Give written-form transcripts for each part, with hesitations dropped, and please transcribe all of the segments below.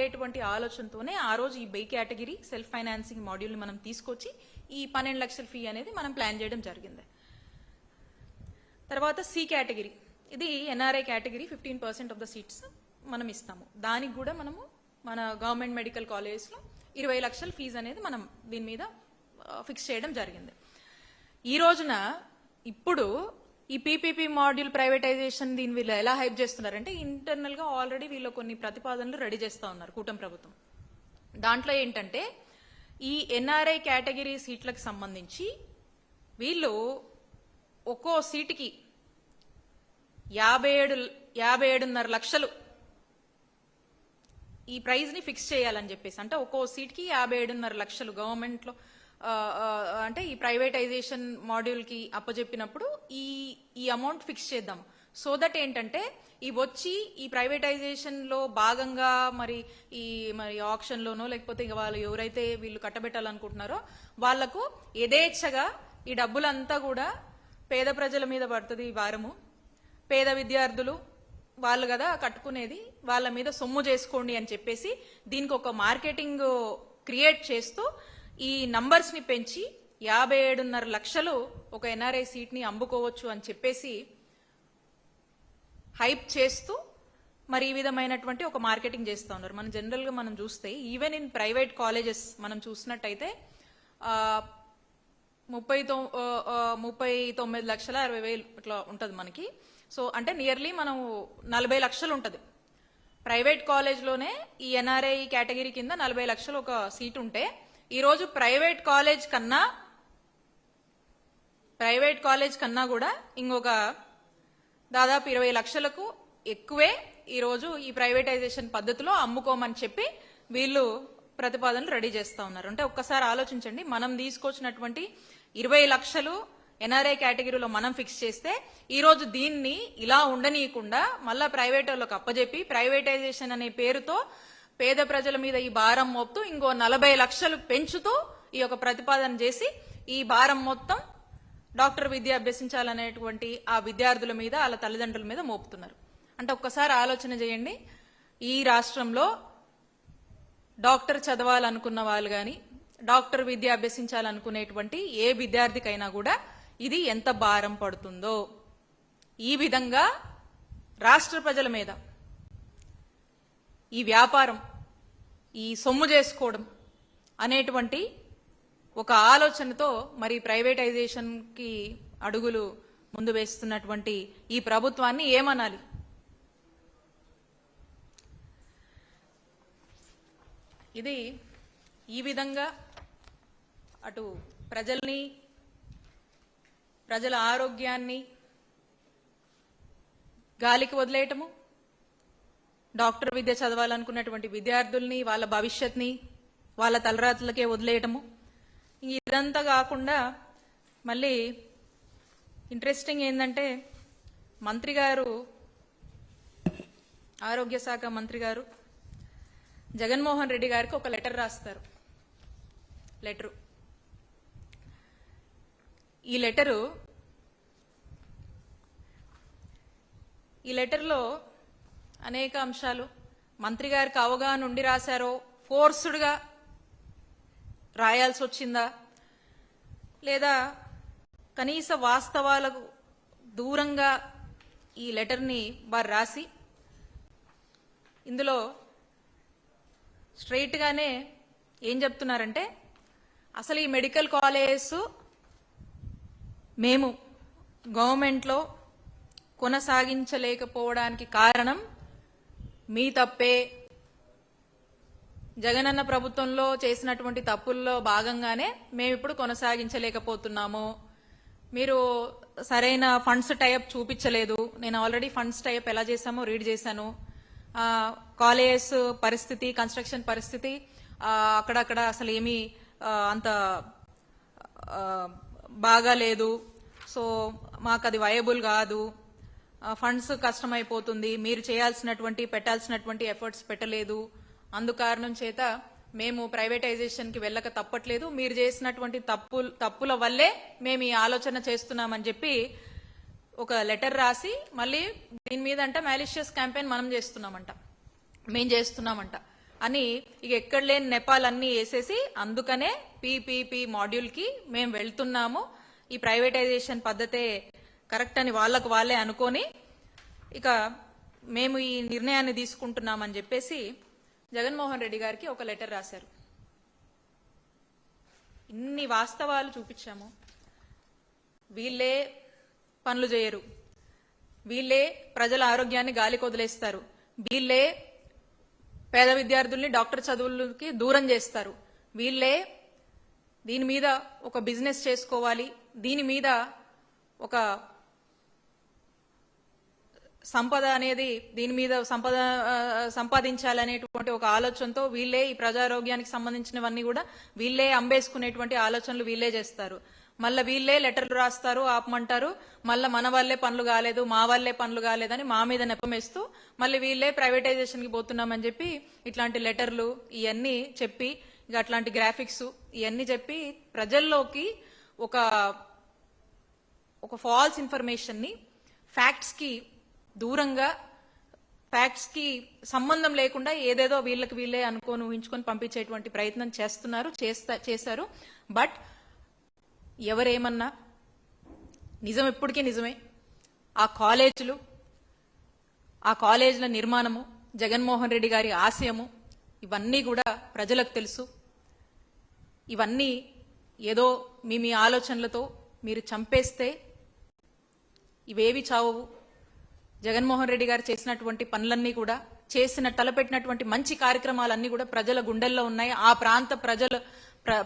అనేటువంటి ఆలోచనతోనే ఆ రోజు ఈ బై కేటగిరీ సెల్ఫ్ ఫైనాన్సింగ్ మాడ్యూల్ని మనం తీసుకొచ్చి ఈ 12 లక్షల ఫీ అనేది మనం ప్లాన్ చేయడం జరిగింది. తర్వాత సి కేటగిరీ, ఇది NRI category 15% of the seats మనం ఇస్తాము. దానికి కూడా మనము మన గవర్నమెంట్ మెడికల్ కాలేజెస్లో 20 లక్షల ఫీజు అనేది మనం దీని మీద ఫిక్స్ చేయడం జరిగింది. ఈ రోజున ఇప్పుడు ఈ పీపీపీ మాడ్యూల్ ప్రైవేటైజేషన్ దీని వీళ్ళు ఎలా హైప్ చేస్తున్నారంటే, ఇంటర్నల్ గా ఆల్రెడీ వీళ్ళు కొన్ని ప్రతిపాదనలు రెడీ చేస్తా ఉన్నారు కూటమి ప్రభుత్వం. దాంట్లో ఏంటంటే ఈ ఎన్ఆర్ఐ కేటగిరీ సీట్లకు సంబంధించి వీళ్ళు ఒక్కో సీటుకి 57.5 లక్షలు ఈ ప్రైజ్ ని ఫిక్స్ చేయాలని చెప్పేసి, అంటే ఒక్కో సీట్కి 57.5 లక్షలు గవర్నమెంట్ లో అంటే ఈ ప్రైవేటైజేషన్ మాడ్యూల్ కి అప్పచెప్పినప్పుడు ఈ అమౌంట్ ఫిక్స్ చేద్దాం. సో దట్ ఏంటంటే ఈ వచ్చి ఈ ప్రైవేటైజేషన్ లో భాగంగా మరి ఆప్షన్ లోనో లేకపోతే ఇక వాళ్ళు ఎవరైతే వీళ్ళు కట్టబెట్టాలనుకుంటున్నారో వాళ్లకు యథేచ్ఛగా ఈ డబ్బులంతా కూడా పేద ప్రజల మీద పడుతుంది ఈ భారము. పేద విద్యార్థులు వాళ్ళు కదా కట్టుకునేది, వాళ్ళ మీద సొమ్ము చేసుకోండి అని చెప్పేసి దీనికి ఒక మార్కెటింగ్ క్రియేట్ చేస్తూ ఈ నంబర్స్ ని పెంచి 57.5 లక్షలు ఒక ఎన్ఆర్ఐ సీట్ ని అమ్ముకోవచ్చు అని చెప్పేసి హైప్ చేస్తూ మరి ఈ విధమైనటువంటి ఒక మార్కెటింగ్ చేస్తూ ఉన్నారు. మనం జనరల్ గా మనం చూస్తే ఈవెన్ ఇన్ ప్రైవేట్ కాలేజెస్ మనం చూసినట్టయితే 39,60,000 ఇట్లా ఉంటది మనకి. సో అంటే నియర్లీ మనం 40 లక్షలు ఉంటది ప్రైవేట్ కాలేజ్ లోనే. ఈ ఎన్ఆర్ఐ కేటగిరీ కింద 40 లక్షలు ఒక సీట్ ఉంటే ఈ రోజు ప్రైవేట్ కాలేజ్ కన్నా కూడా ఇంకొక దాదాపు 20 లక్షలకు ఎక్కువే ఈ రోజు ఈ ప్రైవేటైజేషన్ పద్ధతిలో అమ్ముకోమని చెప్పి వీళ్ళు ప్రతిపాదనలు రెడీ చేస్తా ఉన్నారు. అంటే ఒక్కసారి ఆలోచించండి, మనం తీసుకొచ్చినటువంటి 20 లక్షలు ఎన్ఆర్ఐ కేటగిరీలో మనం ఫిక్స్ చేస్తే ఈ రోజు దీన్ని ఇలా ఉండనీయకుండా మళ్ళా ప్రైవేట్ వాళ్ళకి అప్పజెప్పి ప్రైవేటైజేషన్ అనే పేరుతో పేద ప్రజల మీద ఈ భారం మోపుతూ ఇంకో 40 లక్షలు పెంచుతూ ఈ యొక్క ప్రతిపాదన చేసి ఈ భారం మొత్తం డాక్టర్ విద్య అభ్యసించాలనేటువంటి ఆ విద్యార్థుల మీద వాళ్ళ తల్లిదండ్రుల మీద మోపుతున్నారు. అంటే ఒక్కసారి ఆలోచన చేయండి, ఈ రాష్ట్రంలో డాక్టర్ చదవాలనుకున్న వాళ్ళు కానీ డాక్టర్ విద్య అభ్యసించాలనుకునేటువంటి ఏ విద్యార్థికైనా కూడా ఇది ఎంత భారం పడుతుందో. ఈ విధంగా రాష్ట్ర ప్రజల మీద ఈ వ్యాపారం, ఈ సొమ్ము చేసుకోవడం అనేటువంటి ఒక ఆలోచనతో మరి ప్రైవేటైజేషన్ కి అడుగులు ముందు వేస్తున్నటువంటి ఈ ప్రభుత్వాన్ని ఏమనాలి? ఇది ఈ విధంగా అటు ప్రజల్ని, ప్రజల ఆరోగ్యాన్ని గాలికి వదిలేయటము, డాక్టర్ విద్య చదవాలనుకున్నటువంటి విద్యార్థుల్ని వాళ్ళ భవిష్యత్ని వాళ్ళ తలరాతలకే వదిలేయటము. ఇదంతా కాకుండా మళ్ళీ ఇంట్రెస్టింగ్ ఏంటంటే మంత్రి గారు, ఆరోగ్య శాఖ మంత్రి గారు జగన్మోహన్ రెడ్డి గారికి ఒక లెటర్ రాస్తారు. ఈ లెటర్లో అనేక అంశాలు మంత్రి గారికి అవగాహన ఉండి రాశారో, ఫోర్స్డ్గా రాయాల్సి వచ్చిందా, లేదా కనీస వాస్తవాలకు దూరంగా ఈ లెటర్ని వారు రాసి ఇందులో స్ట్రైట్ గానే ఏం చెప్తున్నారంటే, అసలు ఈ మెడికల్ కాలేజెస్ మేము గవర్నమెంట్లో కొనసాగించలేకపోవడానికి కారణం మీ తప్పే. జగనన్న ప్రభుత్వంలో చేసినటువంటి తప్పుల్లో భాగంగానే మేము ఇప్పుడు కొనసాగించలేకపోతున్నాము. మీరు సరైన ఫండ్స్ టైప్ చూపించలేదు. నేను ఆల్రెడీ ఫండ్స్ టైప్ ఎలా చేశామో రీడ్ చేశాను. కాలేజెస్ పరిస్థితి, కన్స్ట్రక్షన్ పరిస్థితి అక్కడక్కడ అసలు ఏమీ అంత బాగాలేదు. సో మాకు అది వయబుల్ కాదు, ఫండ్స్ కష్టమైపోతుంది, మీరు చేయాల్సినటువంటి పెట్టాల్సినటువంటి ఎఫర్ట్స్ పెట్టలేదు, అందుకారణం చేత మేము ప్రైవేటైజేషన్ కి వెళ్ళక తప్పట్లేదు, మీరు చేసినటువంటి తప్పుల వల్లే మేము ఈ ఆలోచన చేస్తున్నామని చెప్పి ఒక లెటర్ రాసి మళ్ళీ దీని మీద అంటే మ్యాలిషియస్ క్యాంపెయిన్ మేము చేస్తున్నామంట. అని ఇక ఎక్కడ లేని నెపాలన్నీ వేసేసి అందుకనే పీపీపీ మాడ్యూల్కి మేము వెళ్తున్నాము, ఈ ప్రైవేటైజేషన్ పద్ధతే కరెక్ట్ అని వాళ్ళే అనుకొని ఇక మేము ఈ నిర్ణయాన్ని తీసుకుంటున్నామని చెప్పేసి జగన్మోహన్ రెడ్డి గారికి ఒక లెటర్ రాశారు. ఇన్ని వాస్తవాలు చూపించాము. వీళ్ళే పనులు చేయరు, వీళ్ళే ప్రజల ఆరోగ్యాన్ని గాలికి వదిలేస్తారు, వీళ్ళే పేద విద్యార్థుల్ని డాక్టర్ చదువులకి దూరం చేస్తారు, వీళ్ళే దీని మీద ఒక బిజినెస్ చేసుకోవాలి, దీని మీద ఒక సంపద అనేది దీని మీద సంపాదించాలనేటువంటి ఒక ఆలోచనతో వీళ్ళే ఈ ప్రజారోగ్యానికి సంబంధించినవన్నీ కూడా వీళ్ళే అంబేసుకునేటువంటి ఆలోచనలు వీళ్ళే చేస్తారు. మళ్ళీ వీళ్ళే లెటర్లు రాస్తారు, ఆపమంటారు, మళ్ళీ మన వల్లే పనులు కాలేదు, మా వల్లే పనులు కాలేదని మా మీద నెపమేస్తూ మళ్ళీ వీళ్ళే ప్రైవేటైజేషన్కి పోతున్నామని చెప్పి ఇట్లాంటి లెటర్లు ఇవన్నీ చెప్పి ఇక అట్లాంటి గ్రాఫిక్స్ ఇవన్నీ చెప్పి ప్రజల్లోకి ఒక ఫాల్స్ ఇన్ఫర్మేషన్ని ఫ్యాక్ట్స్కి దూరంగా, ఫ్యాక్ట్స్ కి సంబంధం లేకుండా ఏదేదో వీళ్ళే అనుకోని ఊహించుకొని పంపించేటువంటి ప్రయత్నం చేశారు. బట్ ఎవరేమన్నా నిజం ఎప్పటికీ నిజమే. ఆ కాలేజీల నిర్మాణము, జగన్మోహన్ రెడ్డి గారి ఆశయము ఇవన్నీ కూడా ప్రజలకు తెలుసు. ఇవన్నీ ఏదో మీ ఆలోచనలతో మీరు చంపేస్తే ఇవేవి చావవు. జగన్మోహన్ రెడ్డి గారు చేసినటువంటి పనులన్నీ కూడా, తలపెట్టినటువంటి మంచి కార్యక్రమాలన్నీ కూడా ప్రజల గుండెల్లో ఉన్నాయి. ఆ ప్రాంత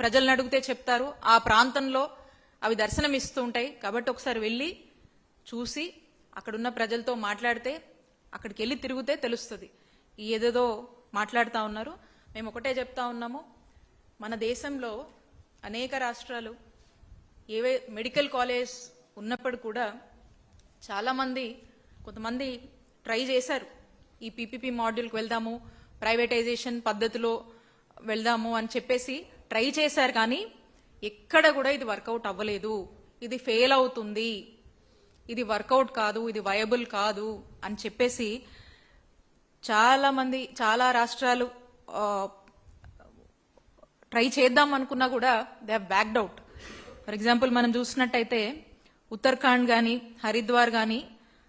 ప్రజలను అడిగితే చెప్తారు, ఆ ప్రాంతంలో అవి దర్శనమిస్తూ ఉంటాయి. కాబట్టి ఒకసారి వెళ్ళి చూసి అక్కడున్న ప్రజలతో మాట్లాడితే, అక్కడికి వెళ్ళి తిరిగితే తెలుస్తుంది. ఏదేదో మాట్లాడుతూ ఉన్నారు. మేము ఒకటే చెప్తా ఉన్నాము, మన దేశంలో అనేక రాష్ట్రాలు ఏవే మెడికల్ కాలేజ్ ఉన్నప్పుడు కూడా కొంతమంది ట్రై చేశారు, ఈ పీపీపీ మాడ్యూల్కి వెళ్దాము, ప్రైవేటైజేషన్ పద్ధతిలో వెళ్దాము అని చెప్పేసి ట్రై చేశారు. కానీ ఎక్కడ కూడా ఇది వర్కౌట్ అవ్వలేదు, ఇది ఫెయిల్ అవుతుంది, ఇది వర్కౌట్ కాదు, ఇది వయబుల్ కాదు అని చెప్పేసి చాలా రాష్ట్రాలు ట్రై చేద్దాం అనుకున్నా కూడా they have backed out. For example మనం చూసినట్టయితే ఉత్తరాఖండ్ కానీ హరిద్వార్ కానీ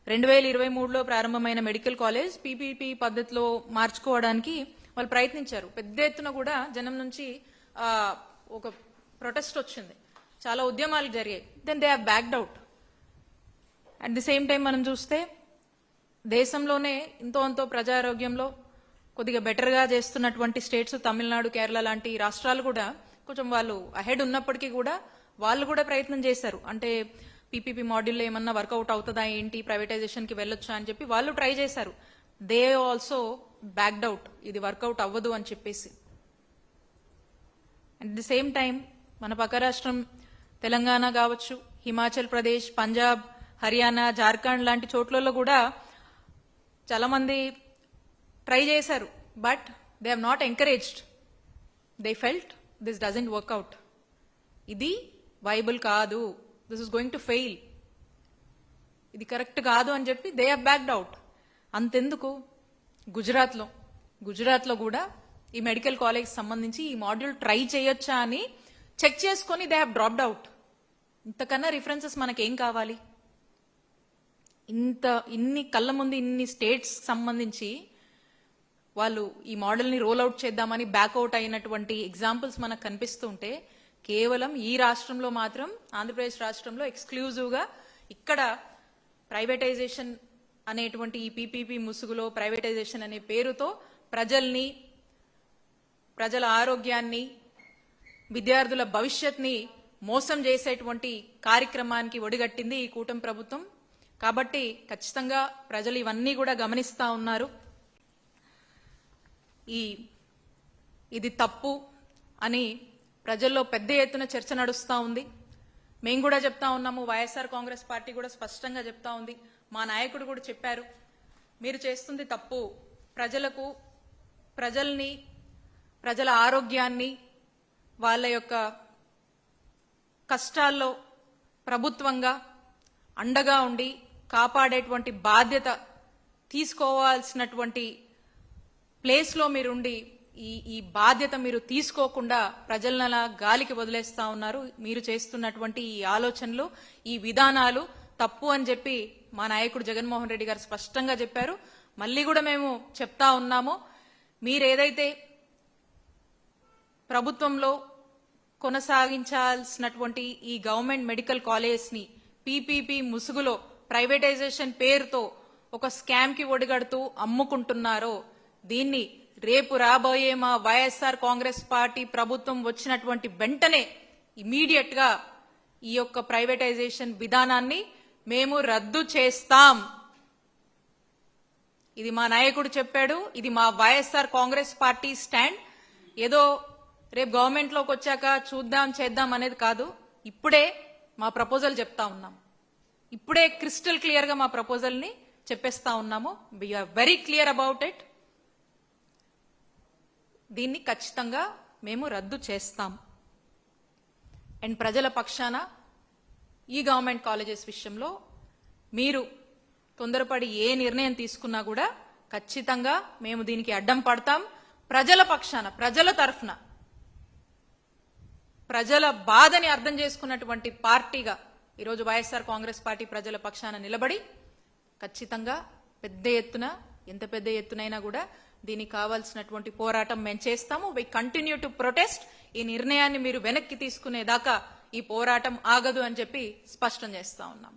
2023లో ప్రారంభమైన మెడికల్ కాలేజ్ పీపీపీ పద్ధతిలో మార్చుకోవడానికి వాళ్ళు ప్రయత్నించారు. పెద్ద ఎత్తున కూడా జనం నుంచి ఒక ప్రొటెస్ట్ వచ్చింది, చాలా ఉద్యమాలు జరిగాయి. Then they have backed out. At the same time మనం చూస్తే దేశంలోనే అంతో ప్రజారోగ్యంలో కొద్దిగా బెటర్గా చేస్తున్నటువంటి స్టేట్స్ తమిళనాడు, కేరళ లాంటి రాష్ట్రాలు కూడా కొంచెం వాళ్ళు అహెడ్ ఉన్నప్పటికీ కూడా వాళ్ళు కూడా ప్రయత్నం చేశారు. అంటే పీపీపీ మాడ్యూల్లో ఏమన్నా వర్కౌట్ అవుతుందా ఏంటి, ప్రైవేటైజేషన్కి వెళ్ళొచ్చా అని చెప్పి వాళ్ళు ట్రై చేశారు. దే ఆల్సో బ్యాక్డ్ అవుట్, ఇది వర్కౌట్ అవ్వదు అని చెప్పేసి. అట్ ది సేమ్ టైం మన పక్క రాష్ట్రం తెలంగాణ కావచ్చు, హిమాచల్ ప్రదేశ్, పంజాబ్, హర్యానా, జార్ఖండ్ లాంటి చోట్లలో కూడా చాలా మంది ట్రై చేశారు. But they have not encouraged. They felt this doesn't work out, ఇది వైబుల్ కాదు, this is going to fail, ఇది కరెక్ట్ కాదు అని చెప్పి దే హ్యావ్ బ్యాక్డ్ అవుట్. అంతెందుకు, గుజరాత్లో కూడా ఈ మెడికల్ కాలేజ్ సంబంధించి ఈ మాడ్యూల్ ట్రై చేయొచ్చా అని చెక్ చేసుకొని దే హ్యావ్ డ్రాప్డ్ అవుట్. ఇంతకన్నా రిఫరెన్సెస్ మనకేం కావాలి? ఇన్ని కళ్ళ ముందు ఇన్ని స్టేట్స్ సంబంధించి వాళ్ళు ఈ మోడల్ని రోల్ అవుట్ చేద్దామని బ్యాక్అవుట్ అయినటువంటి ఎగ్జాంపుల్స్ మనకు కనిపిస్తుంటే, కేవలం ఈ రాష్ట్రంలో మాత్రం, ఆంధ్రప్రదేశ్ రాష్ట్రంలో ఎక్స్క్లూజివ్గా ఇక్కడ ప్రైవేటైజేషన్ అనేటువంటి ఈ పీపీపీ ముసుగులో ప్రైవేటైజేషన్ అనే పేరుతో ప్రజల్ని, ప్రజల ఆరోగ్యాన్ని, విద్యార్థుల భవిష్యత్ని మోసం చేసేటువంటి కార్యక్రమానికి ఒడిగట్టింది ఈ కూటమి ప్రభుత్వం. కాబట్టి ఖచ్చితంగా ప్రజలు ఇవన్నీ కూడా గమనిస్తా ఉన్నారు. ఇది తప్పు అని ప్రజల్లో పెద్ద ఎత్తున చర్చ నడుస్తూ ఉంది. మేము కూడా చెప్తా ఉన్నాము, వైఎస్ఆర్ కాంగ్రెస్ పార్టీ కూడా స్పష్టంగా చెప్తా ఉంది, మా నాయకుడు కూడా చెప్పారు, మీరు చేస్తుంది తప్పు, ప్రజల్ని, ప్రజల ఆరోగ్యాన్ని, వాళ్ళ యొక్క కష్టాల్లో ప్రభుత్వంగా అండగా ఉండి కాపాడేటువంటి బాధ్యత తీసుకోవాల్సినటువంటి ప్లేస్లో మీరుండి ఈ బాధ్యత మీరు తీసుకోకుండా ప్రజలను అలా గాలికి వదిలేస్తా ఉన్నారు. మీరు చేస్తున్నటువంటి ఈ ఆలోచనలు, ఈ విధానాలు తప్పు అని చెప్పి మా నాయకుడు జగన్మోహన్ రెడ్డి గారు స్పష్టంగా చెప్పారు. మళ్ళీ కూడా మేము చెప్తా ఉన్నాము, మీరేదైతే ప్రభుత్వంలో కొనసాగించాల్సినటువంటి ఈ గవర్నమెంట్ మెడికల్ కాలేజ్ ని పీపీపీ ముసుగులో ప్రైవేటైజేషన్ పేరుతో ఒక స్కామ్ కి ఒడిగడుతూ అమ్ముకుంటున్నారో, దీన్ని రేపు రాబోయే మా వైఎస్ఆర్ కాంగ్రెస్ పార్టీ ప్రభుత్వం వచ్చినటువంటి వెంటనే ఇమీడియట్ గా ఈ యొక్క ప్రైవేటైజేషన్ విధానాన్ని మేము రద్దు చేస్తాం. ఇది మా నాయకుడు చెప్పాడు, ఇది మా వైఎస్ఆర్ కాంగ్రెస్ పార్టీ స్టాండ్. ఏదో రేపు గవర్నమెంట్ లోకి వచ్చాక చూద్దాం చేద్దాం అనేది కాదు. ఇప్పుడే మా ప్రపోజల్ చెప్తా ఉన్నాం. ఇప్పుడే క్రిస్టల్ క్లియర్ గా మా ప్రపోజల్ ని చెప్పేస్తా ఉన్నాము. We are very clear about it. దీన్ని ఖచ్చితంగా మేము రద్దు చేస్తాం. అండ్ ప్రజల పక్షాన ఈ గవర్నమెంట్ కాలేజెస్ విషయంలో మీరు తొందరపడి ఏ నిర్ణయం తీసుకున్నా కూడా ఖచ్చితంగా మేము దీనికి అడ్డం పడతాం. ప్రజల పక్షాన, ప్రజల తరఫున, ప్రజల బాధని అర్థం చేసుకున్నటువంటి పార్టీగా ఈరోజు వైఎస్ఆర్ కాంగ్రెస్ పార్టీ ప్రజల పక్షాన నిలబడి ఖచ్చితంగా పెద్ద ఎత్తున, ఎంత పెద్ద ఎత్తునైనా కూడా దీనికి కావాల్సినటువంటి పోరాటం మేము చేస్తాము. We continue to protest. ఈ నిర్ణయాన్ని మీరు వెనక్కి తీసుకునేదాకా ఈ పోరాటం ఆగదు అని చెప్పి స్పష్టం చేస్తా ఉన్నాం.